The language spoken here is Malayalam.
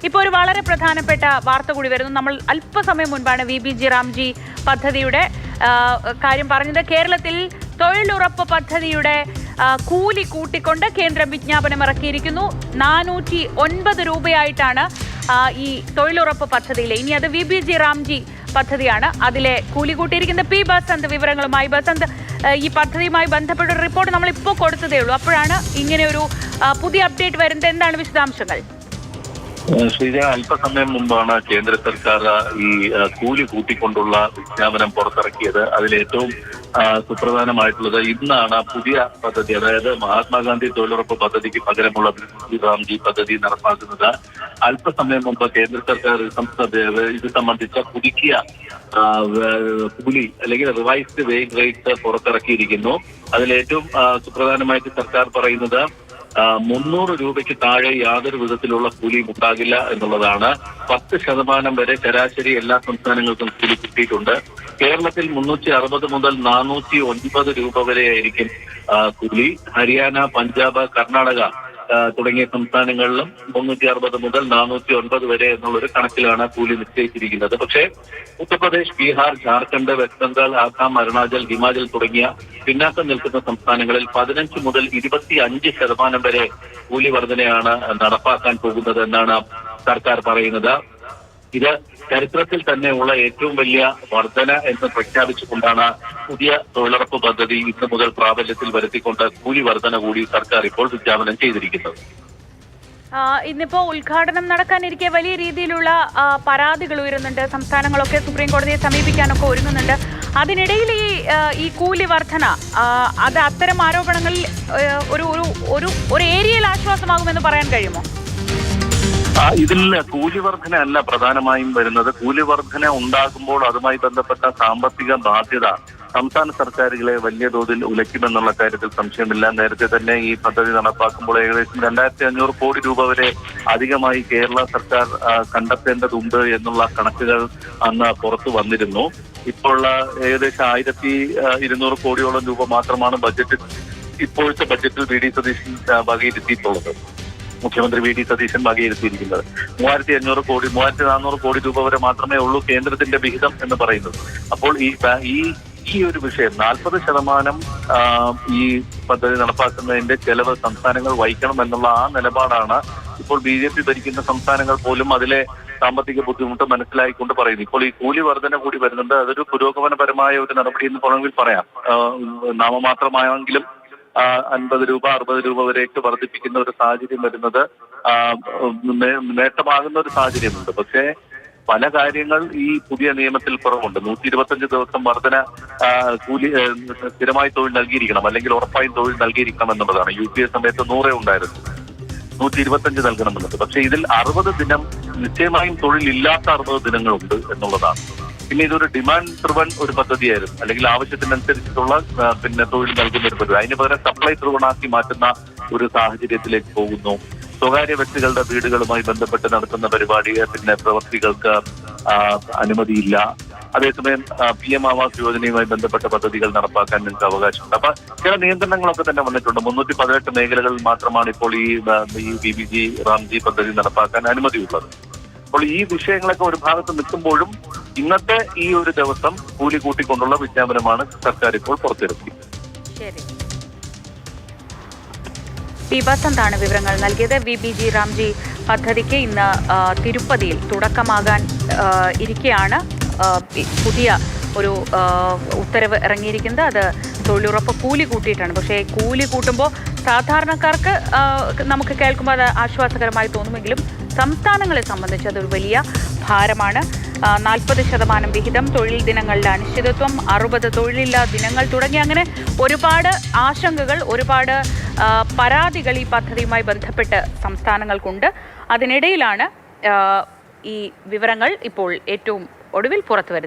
ഇപ്പോൾ ഒരു വളരെ പ്രധാനപ്പെട്ട വാർത്ത കൂടി വരുന്നു. നമ്മൾ അല്പസമയം മുൻപാണ് VBG റാംജി പദ്ധതിയുടെ കാര്യം പറഞ്ഞത്. കേരളത്തിൽ തൊഴിലുറപ്പ് പദ്ധതിയുടെ കൂലി കൂട്ടിക്കൊണ്ട് കേന്ദ്രം വിജ്ഞാപനം ഇറക്കിയിരിക്കുന്നു. 409 രൂപയായിട്ടാണ് ഈ തൊഴിലുറപ്പ് പദ്ധതിയിലെ, ഇനി അത് VBG റാംജി പദ്ധതിയാണ്, അതിലെ കൂലി കൂട്ടിയിരിക്കുന്നത്. പി ബസന്ത് വിവരങ്ങളുമായി. ബസന്ത്, ഈ പദ്ധതിയുമായി ബന്ധപ്പെട്ട ഒരു റിപ്പോർട്ട് നമ്മൾ ഇപ്പോൾ കൊടുത്തതേ ഉള്ളൂ, അപ്പോഴാണ് ഇങ്ങനെ ഒരു പുതിയ അപ്ഡേറ്റ് വരുന്നത്. എന്താണ് വിശദാംശങ്ങൾ? ശ്രീജ, അല്പസമയം മുമ്പാണ് കേന്ദ്ര സർക്കാർ ഈ കൂലി കൂട്ടിക്കൊണ്ടുള്ള വിജ്ഞാപനം പുറത്തിറക്കിയത്. അതിലേറ്റവും സുപ്രധാനമായിട്ടുള്ളത് ഇന്നാണ് പുതിയ പദ്ധതി, അതായത് മഹാത്മാഗാന്ധി തൊഴിലുറപ്പ് പദ്ധതിക്ക് പകരമുള്ള റാംജി പദ്ധതി നടപ്പാക്കുന്നത്. അല്പസമയം മുമ്പ് കേന്ദ്ര സർക്കാർ ഇത് സംബന്ധിച്ച പുതുക്കിയ കൂലി അല്ലെങ്കിൽ റിവൈസ്ഡ് വേജ് റേറ്റ് പുറത്തിറക്കിയിരിക്കുന്നു. അതിലേറ്റവും സുപ്രധാനമായിട്ട് സർക്കാർ പറയുന്നത് 300 രൂപയ്ക്ക് താഴെ യാതൊരു വിധത്തിലുള്ള കൂലിയും ഉണ്ടാകില്ല എന്നുള്ളതാണ്. 10% വരെ ശരാശരി എല്ലാ സംസ്ഥാനങ്ങൾക്കും കൂലി കിട്ടിയിട്ടുണ്ട്. കേരളത്തിൽ 360 മുതൽ 409 രൂപ വരെയായിരിക്കും കൂലി. ഹരിയാന, പഞ്ചാബ്, കർണാടക തുടങ്ങിയ സംസ്ഥാനങ്ങളിലും 360 മുതൽ 409 വരെ എന്നുള്ളൊരു കണക്കിലാണ് കൂലി നിശ്ചയിച്ചിരിക്കുന്നത്. പക്ഷേ ഉത്തർപ്രദേശ്, ബീഹാർ, ജാർഖണ്ഡ്, വെസ്റ്റ് ബംഗാൾ, ആസാം, അരുണാചൽ, ഹിമാചൽ തുടങ്ങിയ പിന്നാക്കം നിൽക്കുന്ന സംസ്ഥാനങ്ങളിൽ 15 മുതൽ 25% വരെ കൂലി വർധനയാണ് നടപ്പാക്കാൻ പോകുന്നത് എന്നാണ് സർക്കാർ പറയുന്നത്. ഇത് ചരിത്രത്തിൽ തന്നെയുള്ള ഏറ്റവും വലിയ വർധന എന്ന് പ്രഖ്യാപിച്ചുകൊണ്ടാണ് പുതിയ തൊഴിലുറപ്പ് പദ്ധതി ഇന്ന് മുതൽ പ്രാബല്യത്തിൽ വരുത്തിക്കൊണ്ട് കൂലി വർധന കൂടി സർക്കാർ ഇപ്പോൾ വിജ്ഞാപനം ചെയ്തിരിക്കുന്നത്. ഇന്നിപ്പോ ഉദ്ഘാടനം നടക്കാനിരിക്കെ വലിയ രീതിയിലുള്ള പരാതികൾ ഉയരുന്നുണ്ട്. സംസ്ഥാനങ്ങളൊക്കെ സുപ്രീം കോടതിയെ സമീപിക്കാനൊക്കെ ഒരുങ്ങുന്നുണ്ട്. അതിനിടയിൽ ഈ കൂലി വർധന, അത് അത്തരം ആരോപണങ്ങളിൽ ഒരു ഏരിയയിൽ ആശ്വാസമാകുമെന്ന് പറയാൻ കഴിയുമോ? ഇതിൽ കൂലി വർധന അല്ല പ്രധാനമായും വരുന്നത്. കൂലി വർധന ഉണ്ടാകുമ്പോൾ അതുമായി ബന്ധപ്പെട്ട സാമ്പത്തിക ബാധ്യത സംസ്ഥാന സർക്കാരുകളെ വലിയ തോതിൽ ഉലയ്ക്കുമെന്നുള്ള കാര്യത്തിൽ സംശയമില്ല. നേരത്തെ തന്നെ ഈ പദ്ധതി നടപ്പാക്കുമ്പോൾ ഏകദേശം 2500 കോടി രൂപ വരെ അധികമായി കേരള സർക്കാർ കണ്ടെത്തേണ്ടതുണ്ട് എന്നുള്ള കണക്കുകൾ അന്ന് പുറത്തു വന്നിരുന്നു. ഇപ്പോൾ ഏകദേശം 1200 കോടിയോളം രൂപ മാത്രമാണ് ഇപ്പോഴത്തെ ബജറ്റിൽ VD സതീശൻ വകയിരുത്തിയിട്ടുള്ളത്. മുഖ്യമന്ത്രി VD സതീശൻ വകയിരുത്തിയിരിക്കുന്നത് 3500 കോടി 3400 കോടി രൂപ വരെ മാത്രമേ ഉള്ളൂ കേന്ദ്രത്തിന്റെ വിഹിതം എന്ന് പറയുന്നത്. അപ്പോൾ ഈ ഒരു വിഷയം 40% ഈ പദ്ധതി നടപ്പാക്കുന്നതിന്റെ ചെലവ് സംസ്ഥാനങ്ങൾ വഹിക്കണം എന്നുള്ള ആ നിലപാടാണ് ഇപ്പോൾ BJP ഭരിക്കുന്ന സംസ്ഥാനങ്ങൾ പോലും അതിലെ സാമ്പത്തിക ബുദ്ധിമുട്ട് മനസ്സിലായിക്കൊണ്ട് പറയുന്നു. ഇപ്പോൾ ഈ കൂലി വർധന കൂടി വരുന്നുണ്ട്. അതൊരു പുരോഗമനപരമായ ഒരു നടപടി എന്ന് വേണമെങ്കിൽ പറയാം. നാമമാത്രമായെങ്കിലും 50 രൂപ 60 രൂപ വരെയൊക്കെ വർദ്ധിപ്പിക്കുന്ന ഒരു സാഹചര്യം വരുന്നത് നേട്ടമാകുന്ന ഒരു സാഹചര്യമുണ്ട്. പക്ഷേ പല കാര്യങ്ങൾ ഈ പുതിയ നിയമത്തിൽ കുറവുണ്ട്. 125 ദിവസം വർധന കൂലി സ്ഥിരമായി തൊഴിൽ നൽകിയിരിക്കണം, അല്ലെങ്കിൽ ഉറപ്പായും തൊഴിൽ നൽകിയിരിക്കണം എന്നുള്ളതാണ്. UPA സമയത്ത് 100 ഉണ്ടായിരുന്നു, 125 നൽകണമെന്നുള്ളത്. പക്ഷേ ഇതിൽ 60 ദിനം നിശ്ചയമായും തൊഴിലില്ലാത്ത 60 ദിനങ്ങളുണ്ട് എന്നുള്ളതാണ്. പിന്നെ ഇതൊരു ഡിമാൻഡ് ഡ്രിവൺ ഒരു പദ്ധതിയായിരുന്നു, അല്ലെങ്കിൽ ആവശ്യത്തിനനുസരിച്ചിട്ടുള്ള തൊഴിൽ നൽകുന്ന ഒരു പദ്ധതി. അതിന് പകരം സപ്ലൈ ഡ്രിവൺ ആക്കി മാറ്റുന്ന ഒരു സാഹചര്യത്തിലേക്ക് പോകുന്നു. സ്വകാര്യ വ്യക്തികളുടെ വീടുകളുമായി ബന്ധപ്പെട്ട് നടത്തുന്ന പ്രവൃത്തികൾക്ക് അനുമതിയില്ല. അതേസമയം PM ആവാസ് യോജനയുമായി ബന്ധപ്പെട്ട പദ്ധതികൾ നടപ്പാക്കാൻ നിങ്ങൾക്ക് അവകാശമുണ്ട്. അപ്പൊ ചില നിയന്ത്രണങ്ങളൊക്കെ തന്നെ വന്നിട്ടുണ്ട്. 318 മേഖലകളിൽ മാത്രമാണ് ഇപ്പോൾ ഈ VBG റാംജി പദ്ധതി നടപ്പാക്കാൻ അനുമതിയുള്ളത്. അപ്പോൾ ഈ വിഷയങ്ങളൊക്കെ ഒരു ഭാഗത്ത് നിൽക്കുമ്പോഴും ഇന്നത്തെ ഈ ഒരു ദിവസം കൂലി കൂട്ടിക്കൊണ്ടുള്ള വിജ്ഞാപനമാണ് സർക്കാർ ഇപ്പോൾ പുറത്തിറക്കിയത്. പി ബസന്താണ് വിവരങ്ങൾ നൽകിയത്. VBG റാംജി പദ്ധതിക്ക് ഇന്ന് തിരുപ്പതിയിൽ തുടക്കമാകാൻ ഇരിക്കെയാണ് പുതിയ ഒരു ഉത്തരവ് ഇറങ്ങിയിരിക്കുന്നത്. അത് തൊഴിലുറപ്പ് കൂലി കൂട്ടിയിട്ടാണ്. പക്ഷേ കൂലി കൂട്ടുമ്പോൾ സാധാരണക്കാർക്ക് നമുക്ക് കേൾക്കുമ്പോൾ അത് ആശ്വാസകരമായി തോന്നുമെങ്കിലും സംസ്ഥാനങ്ങളെ സംബന്ധിച്ച് അതൊരു വലിയ ഭാരമാണ്. 40% വിഹിതം, തൊഴിൽ ദിനങ്ങളുടെ അനിശ്ചിതത്വം, 60 തൊഴിലില്ലാ ദിനങ്ങൾ തുടങ്ങി അങ്ങനെ ഒരുപാട് ആശങ്കകൾ, ഒരുപാട് പരാതികൾ ഈ പദ്ധതിയുമായി ബന്ധപ്പെട്ട് സംസ്ഥാനങ്ങൾക്കുണ്ട്. അതിനിടയിലാണ് ഈ വിവരങ്ങൾ ഇപ്പോൾ ഏറ്റവും ഒടുവിൽ പുറത്തു വരുന്നത്.